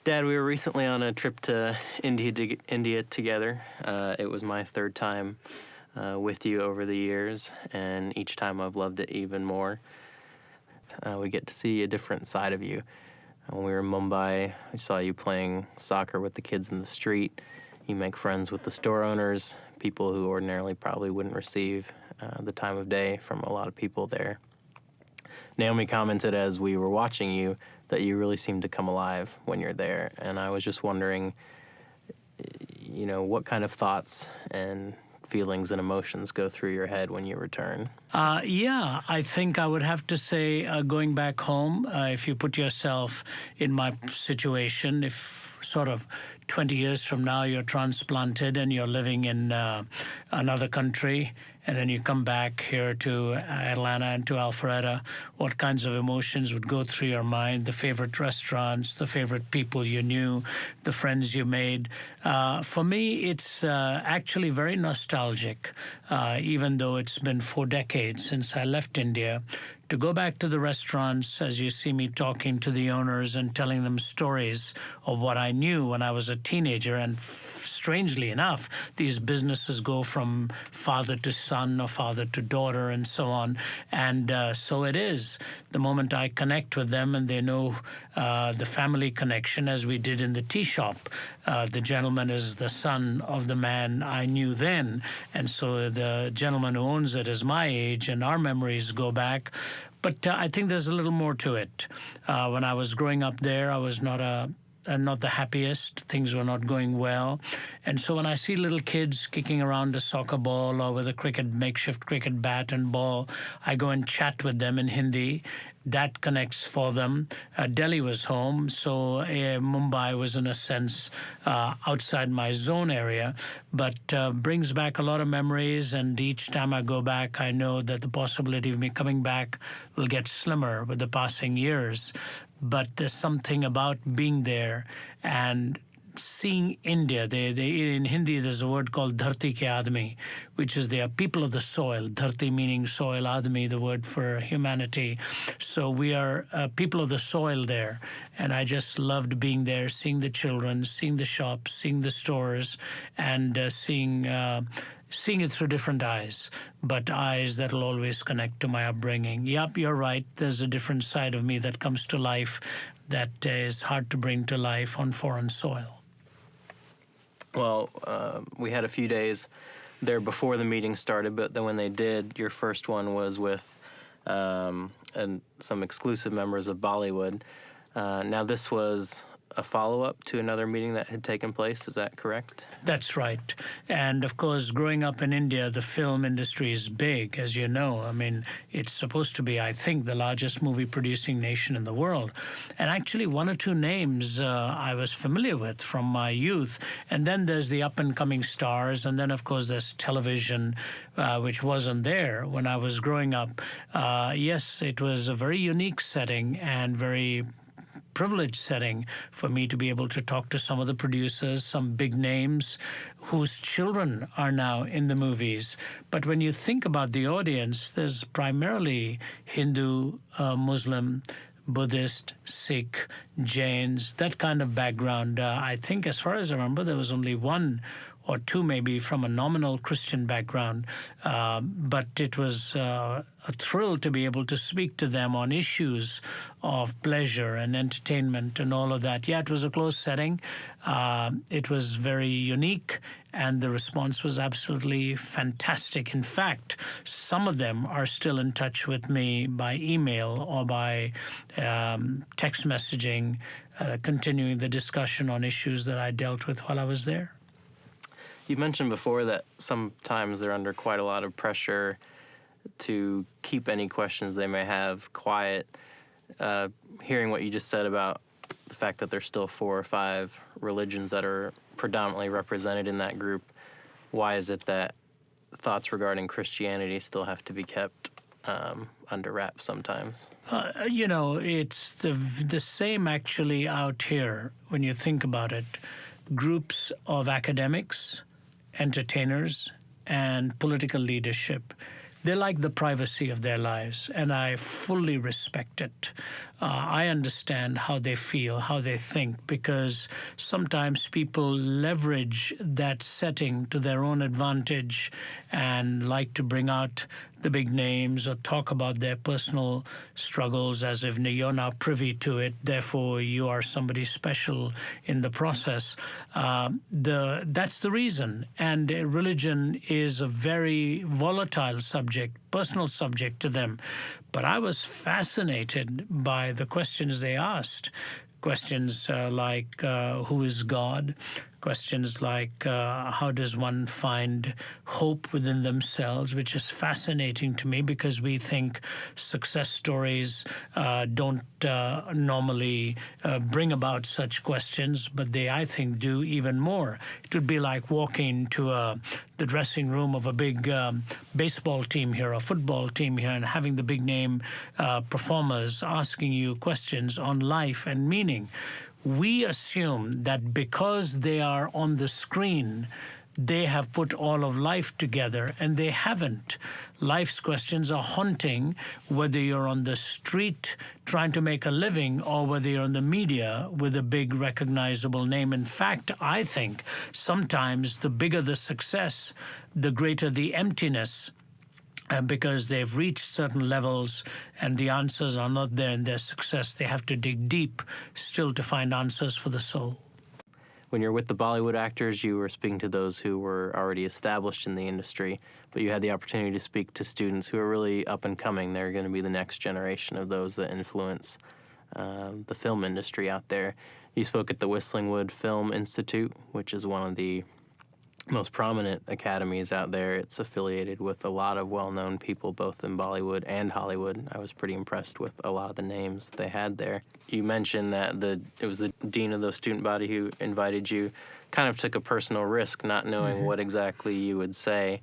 Dad, we were recently on a trip to India together. It was my third time with you over the years, and each time I've loved it even more. We get to see a different side of you. When we were in Mumbai, I saw you playing soccer with the kids in the street. You make friends with the store owners, people who ordinarily probably wouldn't receive the time of day from a lot of people there. Naomi commented as we were watching you that you really seem to come alive when you're there, and I was just wondering, what kind of thoughts and feelings and emotions go through your head when you return? I think I would have to say going back home, if you put yourself in my situation, if sort of 20 years from now you're transplanted and you're living in another country, and then you come back here to Atlanta and to Alpharetta, what kinds of emotions would go through your mind? The favorite restaurants, the favorite people you knew, the friends you made. For me, it's actually very nostalgic, even though it's been 4 decades since I left India. To go back to the restaurants, as you see me talking to the owners and telling them stories of what I knew when I was a teenager, and strangely enough, these businesses go from father to son or father to daughter and so on. And so it is. The moment I connect with them and they know the family connection, as we did in the tea shop, the gentleman is the son of the man I knew then. And so the gentleman who owns it is my age, and our memories go back. But I think there's a little more to it. When I was growing up there, I was not the happiest. Things were not going well. And so when I see little kids kicking around a soccer ball or with a makeshift cricket bat and ball, I go and chat with them in Hindi. That connects for them. Delhi was home, so Mumbai was in a sense outside my zone area, but brings back a lot of memories, and each time I go back, I know that the possibility of me coming back will get slimmer with the passing years. But there's something about being there and seeing India. In Hindi, there's a word called dharti ke aadmi, which is they are people of the soil. Dharti meaning soil, aadmi, the word for humanity. So we are people of the soil there. And I just loved being there, seeing the children, seeing the shops, seeing the stores, and seeing it through different eyes, but eyes that will always connect to my upbringing. Yep, you're right. There's a different side of me that comes to life that is hard to bring to life on foreign soil. Well, we had a few days there before the meeting started, but then when they did, your first one was with and some exclusive members of Bollywood. Now, this was a follow-up to another meeting that had taken place. Is that correct? That's right. And of course, growing up in India, the film industry is big, as you know. I mean, it's supposed to be, I think, the largest movie-producing nation in the world. And actually, 1 or 2 names I was familiar with from my youth. And then there's the up-and-coming stars. And then, of course, there's television, which wasn't there when I was growing up. Yes, it was a very unique setting and very privileged setting for me to be able to talk to some of the producers, some big names whose children are now in the movies. But when you think about the audience, there's primarily Hindu, Muslim, Buddhist, Sikh, Jains, that kind of background. I think as far as I remember, there was only 1 or 2 maybe from a nominal Christian background. But it was a thrill to be able to speak to them on issues of pleasure and entertainment and all of that. Yeah, it was a closed setting. It was very unique, and the response was absolutely fantastic. In fact, some of them are still in touch with me by email or by text messaging, continuing the discussion on issues that I dealt with while I was there. You mentioned before that sometimes they're under quite a lot of pressure to keep any questions they may have quiet. Hearing what you just said about the fact that there's still 4 or 5 religions that are predominantly represented in that group, why is it that thoughts regarding Christianity still have to be kept under wraps sometimes? It's the same actually out here when you think about it. Groups of academics, entertainers, and political leadership, they like the privacy of their lives, and I fully respect it. I understand how they feel, how they think, because sometimes people leverage that setting to their own advantage and like to bring out the big names or talk about their personal struggles as if you're now privy to it, therefore you are somebody special in the process. That's the reason. And religion is a very volatile subject, personal subject to them. But I was fascinated by the questions they asked. Questions like, who is God? Questions like, how does one find hope within themselves, which is fascinating to me because we think success stories don't normally bring about such questions, but they, I think, do even more. It would be like walking to the dressing room of a big baseball team here, a football team here, and having the big name performers asking you questions on life and meaning. We assume that because they are on the screen, they have put all of life together, and they haven't. Life's questions are haunting, whether you're on the street trying to make a living or whether you're in the media with a big recognizable name. In fact, I think sometimes the bigger the success, the greater the emptiness. Because they've reached certain levels and the answers are not there in their success. They have to dig deep still to find answers for the soul. When you're with the Bollywood actors, you were speaking to those who were already established in the industry, but you had the opportunity to speak to students who are really up and coming. They're going to be the next generation of those that influence the film industry out there. You spoke at the Whistlingwood Film Institute, which is one of the most prominent academies out there. It's affiliated with a lot of well-known people, both in Bollywood and Hollywood. I was pretty impressed with a lot of the names they had there. You mentioned that it was the dean of the student body who invited you, kind of took a personal risk not knowing what exactly you would say,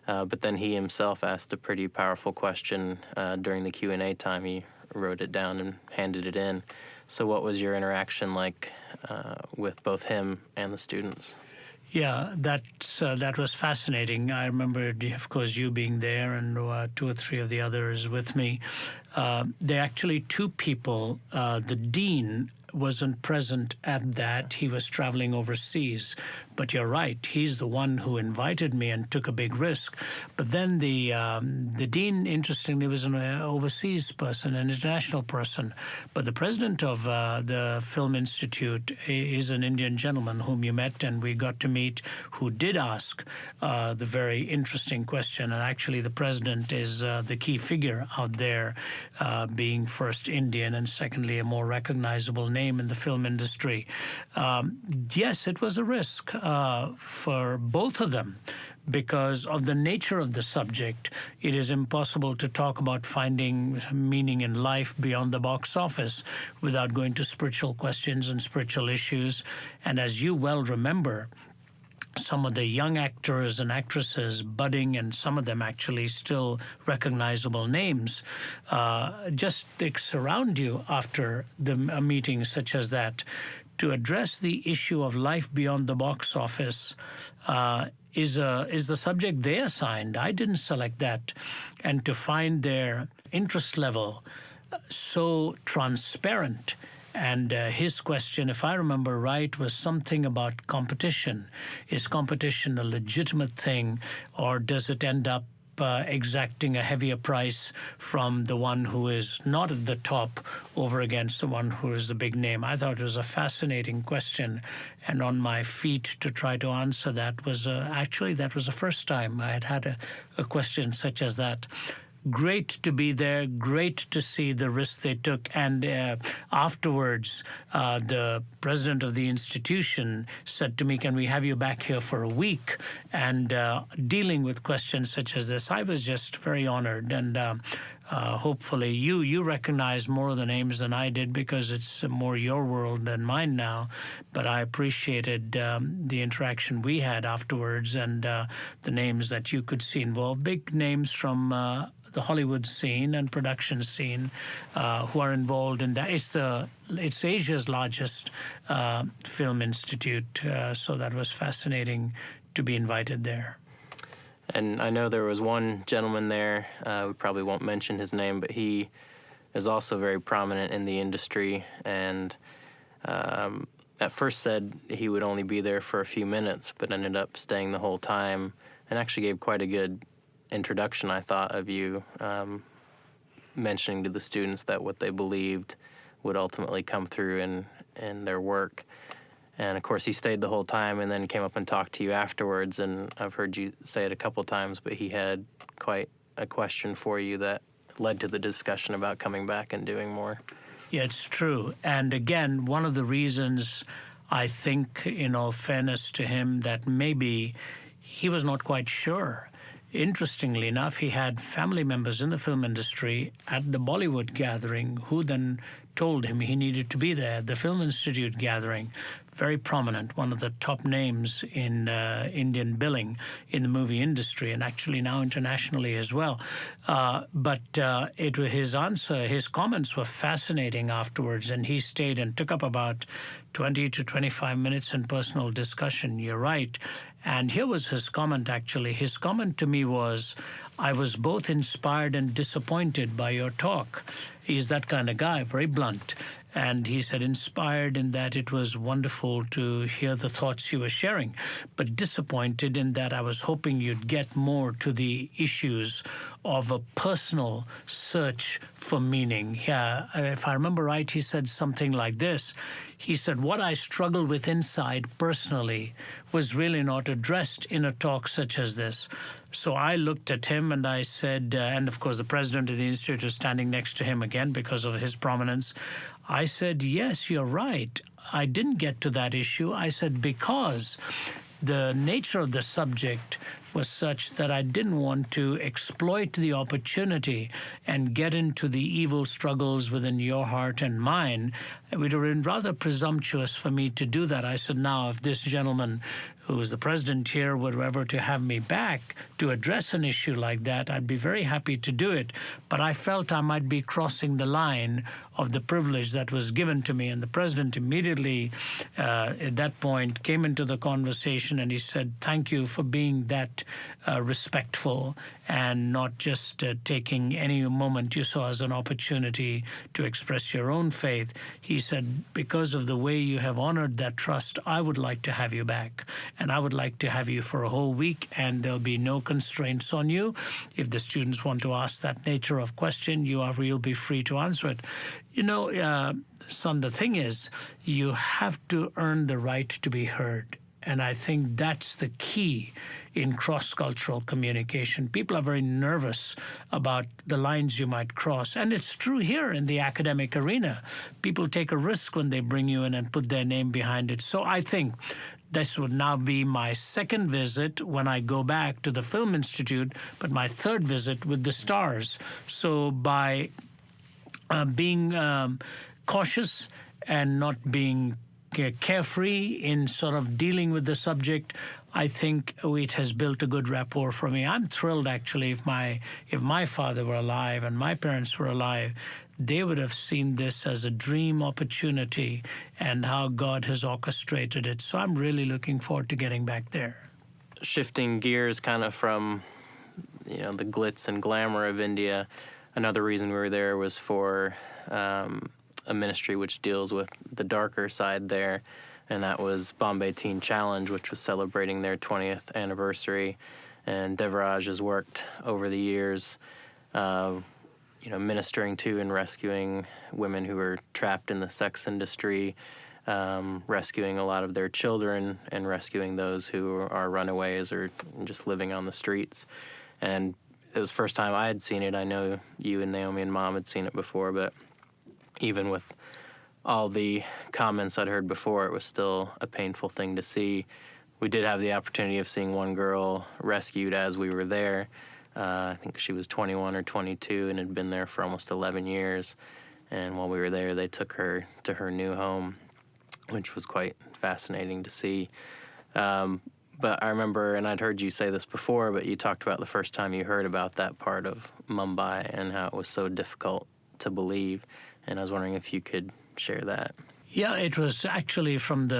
but then he himself asked a pretty powerful question during the Q&A time. He wrote it down and handed it in. So what was your interaction like with both him and the students? Yeah, that was fascinating. I remember, of course, you being there and 2 or 3 of the others with me. There are actually 2 people. The dean wasn't present at that. He was traveling overseas. But you're right, he's the one who invited me and took a big risk. But then the dean, interestingly, was an overseas person, an international person. But the president of the Film Institute is an Indian gentleman whom you met and we got to meet, who did ask the very interesting question. And actually the president is the key figure out there, being first Indian and secondly a more recognizable name in the film industry. Yes, it was a risk for both of them. Because of the nature of the subject, it is impossible to talk about finding meaning in life beyond the box office without going to spiritual questions and spiritual issues. And as you well remember, some of the young actors and actresses budding, and some of them actually still recognizable names, just they surround you after a meeting such as that. To address the issue of life beyond the box office is the subject they assigned. I didn't select that. And to find their interest level so transparent. And his question, if I remember right, was something about competition. Is competition a legitimate thing, or does it end up exacting a heavier price from the one who is not at the top over against the one who is the big name? I thought it was a fascinating question, and on my feet to try to answer that was actually that was the first time I had a question such as that. Great to be there, great to see the risk they took. And afterwards, the president of the institution said to me, can we have you back here for a week? And dealing with questions such as this, I was just very honored. And hopefully you recognize more of the names than I did because it's more your world than mine now. But I appreciated the interaction we had afterwards and the names that you could see involved, big names from the Hollywood scene and production scene who are involved in that. It's Asia's largest film institute, so that was fascinating to be invited there. And I know there was one gentleman there, we probably won't mention his name, but he is also very prominent in the industry, and at first said he would only be there for a few minutes, but ended up staying the whole time, and actually gave quite a good introduction, I thought, of you, mentioning to the students that what they believed would ultimately come through in their work. And of course, he stayed the whole time and then came up and talked to you afterwards. And I've heard you say it a couple times, but he had quite a question for you that led to the discussion about coming back and doing more. Yeah, it's true. And again, one of the reasons I think, in all fairness to him, that maybe he was not quite sure. Interestingly enough, he had family members in the film industry at the Bollywood gathering who then told him he needed to be there. The Film Institute gathering, very prominent, one of the top names in Indian billing in the movie industry, and actually now internationally as well. But his comments were fascinating afterwards, and he stayed and took up about 20 to 25 minutes in personal discussion. You're right. And here was his comment, actually. His comment to me was, I was both inspired and disappointed by your talk. He's that kind of guy, very blunt. And he said, inspired in that it was wonderful to hear the thoughts you were sharing, but disappointed in that I was hoping you'd get more to the issues of a personal search for meaning. Yeah, if I remember right, he said something like this. He said, what I struggled with inside personally was really not addressed in a talk such as this. So I looked at him and I said, and of course the president of the institute was standing next to him again because of his prominence. I said, yes, you're right. I didn't get to that issue. I said, because the nature of the subject was such that I didn't want to exploit the opportunity and get into the evil struggles within your heart and mine. It would have been rather presumptuous for me to do that. I said, now, if this gentleman, who is the president here, were ever to have me back to address an issue like that, I'd be very happy to do it. But I felt I might be crossing the line of the privilege that was given to me. And the president immediately, at that point, came into the conversation and he said, thank you for being that respectful and not just taking any moment you saw as an opportunity to express your own faith. He said, because of the way you have honored that trust, I would like to have you back. And I would like to have you for a whole week, and there'll be no constraints on you. If the students want to ask that nature of question, you'll be free to answer it. You know, son, the thing is, you have to earn the right to be heard. And I think that's the key in cross-cultural communication. People are very nervous about the lines you might cross. And it's true here in the academic arena. People take a risk when they bring you in and put their name behind it. So I think this would now be my second visit when I go back to the Film Institute, but my third visit with the stars. So by being cautious and not being carefree in sort of dealing with the subject, I think it has built a good rapport for me. I'm thrilled, actually. If my father were alive and my parents were alive, they would have seen this as a dream opportunity and how God has orchestrated it. So I'm really looking forward to getting back there. Shifting gears kind of from, the glitz and glamour of India, another reason we were there was for a ministry which deals with the darker side there, and that was Bombay Teen Challenge, which was celebrating their 20th anniversary. And Devaraj has worked over the years, ministering to and rescuing women who are trapped in the sex industry, rescuing a lot of their children, and rescuing those who are runaways or just living on the streets. And it was the first time I had seen it. I know you and Naomi and Mom had seen it before, but even with all the comments I'd heard before, it was still a painful thing to see. We did have the opportunity of seeing one girl rescued as we were there. I think she was 21 or 22 and had been there for almost 11 years. And while we were there, they took her to her new home, which was quite fascinating to see. But I remember, and I'd heard you say this before, but you talked about the first time you heard about that part of Mumbai and how it was so difficult to believe. And I was wondering if you could share that. Yeah, it was actually from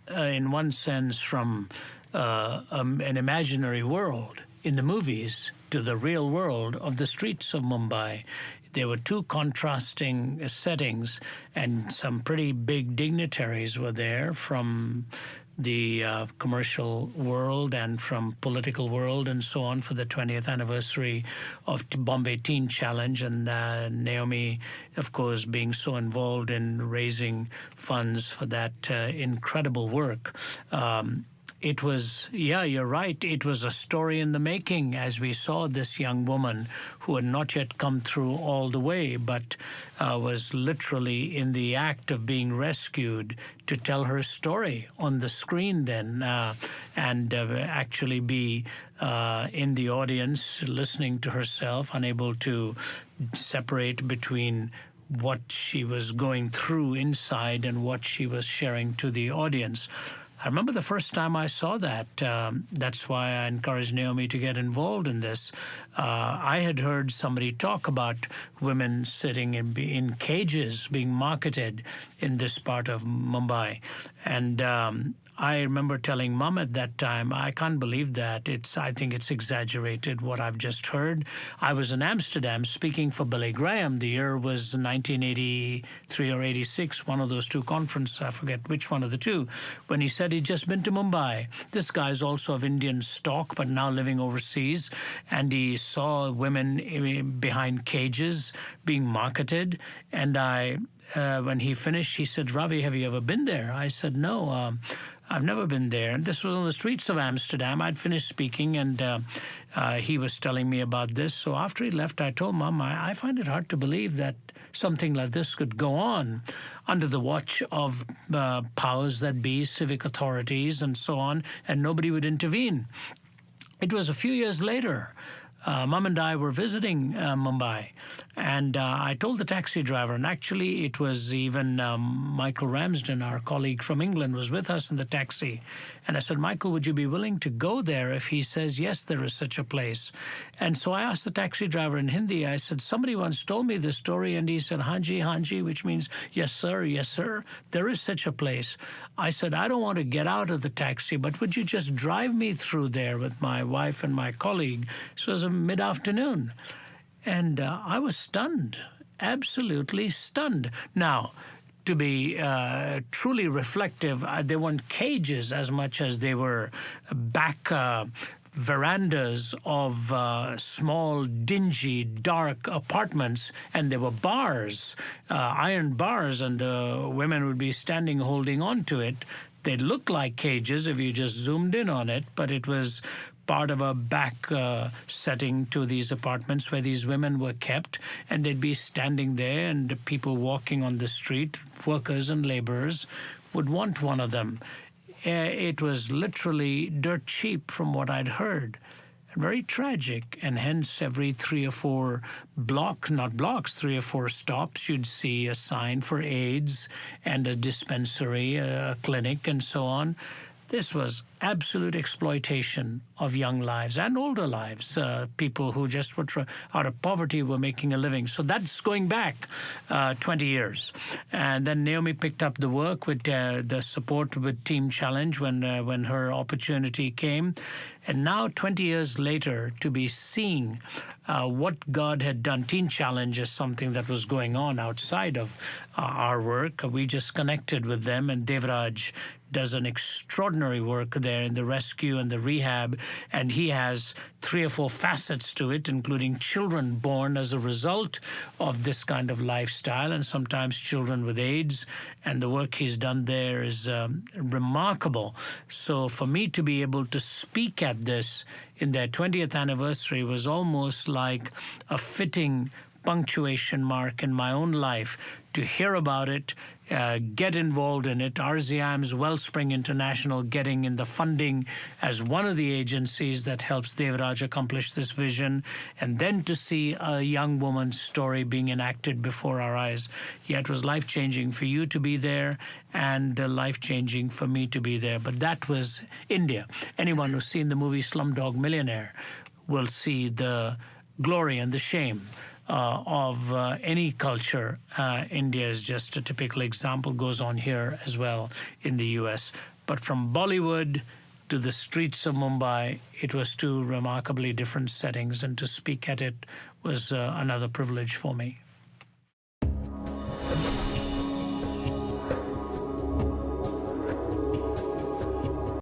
in one sense, from an imaginary world. in the movies to the real world of the streets of Mumbai. There were two contrasting settings, and some pretty big dignitaries were there from the commercial world and from political world and so on for the 20th anniversary of Bombay Teen Challenge, and Naomi, of course, being so involved in raising funds for that incredible work. It was, yeah, you're right. It was a story in the making, as we saw this young woman who had not yet come through all the way, but was literally in the act of being rescued to tell her story on the screen then, and actually be in the audience listening to herself, unable to separate between what she was going through inside and what she was sharing to the audience. I remember the first time I saw that. That's why I encouraged Naomi to get involved in this. I had heard somebody talk about women sitting in cages being marketed in this part of Mumbai. And I remember telling Mum at that time, I can't believe that. I think it's exaggerated what I've just heard. I was in Amsterdam speaking for Billy Graham. The year was 1983 or 86, one of those two conferences, I forget which one of the two, when he said he'd just been to Mumbai. This guy's also of Indian stock, but now living overseas, and he saw women behind cages being marketed. And when he finished, he said, Ravi, have you ever been there? I said, no. I've never been there. And this was on the streets of Amsterdam. I'd finished speaking, and he was telling me about this. So after he left, I told Mom, I find it hard to believe that something like this could go on under the watch of powers that be, civic authorities, and so on, and nobody would intervene. It was a few years later. Mom and I were visiting Mumbai, and I told the taxi driver, and actually it was even Michael Ramsden, our colleague from England, was with us in the taxi. And I said, Michael, would you be willing to go there if he says, yes, there is such a place? And so I asked the taxi driver in Hindi, I said, somebody once told me this story, and he said, Hanji, Hanji, which means, yes, sir, there is such a place. I said, I don't want to get out of the taxi, but would you just drive me through there with my wife and my colleague? This was a mid-afternoon. And I was stunned, absolutely stunned. Now, to be truly reflective, they weren't cages as much as they were back verandas of small, dingy, dark apartments, and there were bars, iron bars, and the women would be standing holding on to it. They looked like cages if you just zoomed in on it, but it was part of a back setting to these apartments where these women were kept, and they'd be standing there, and people walking on the street, workers and laborers, would want one of them. It was literally dirt cheap from what I'd heard. Very tragic, and hence every 3 or 4 3 or 4 stops, you'd see a sign for AIDS and a dispensary, a clinic, and so on. This was absolute exploitation of young lives and older lives. People who just were out of poverty were making a living. So that's going back 20 years. And then Naomi picked up the work with the support with Team Challenge when her opportunity came. And now, 20 years later, to be seeing what God had done. Teen Challenge is something that was going on outside of our work. We just connected with them, and Devraj does an extraordinary work there in the rescue and the rehab, and he has 3 or 4 facets to it, including children born as a result of this kind of lifestyle, and sometimes children with AIDS, and the work he's done there is remarkable. So for me to be able to speak at this in their 20th anniversary was almost like a fitting punctuation mark in my own life to hear about it, get involved in it. RZIM's Wellspring International getting in the funding as one of the agencies that helps Devraj accomplish this vision, and then to see a young woman's story being enacted before our eyes. Yeah, it was life-changing for you to be there and life-changing for me to be there. But that was India. Anyone who's seen the movie Slumdog Millionaire will see the glory and the shame of any culture. India is just a typical example, goes on here as well in the U.S. But from Bollywood to the streets of Mumbai. It was two remarkably different settings, and to speak at it was another privilege for me.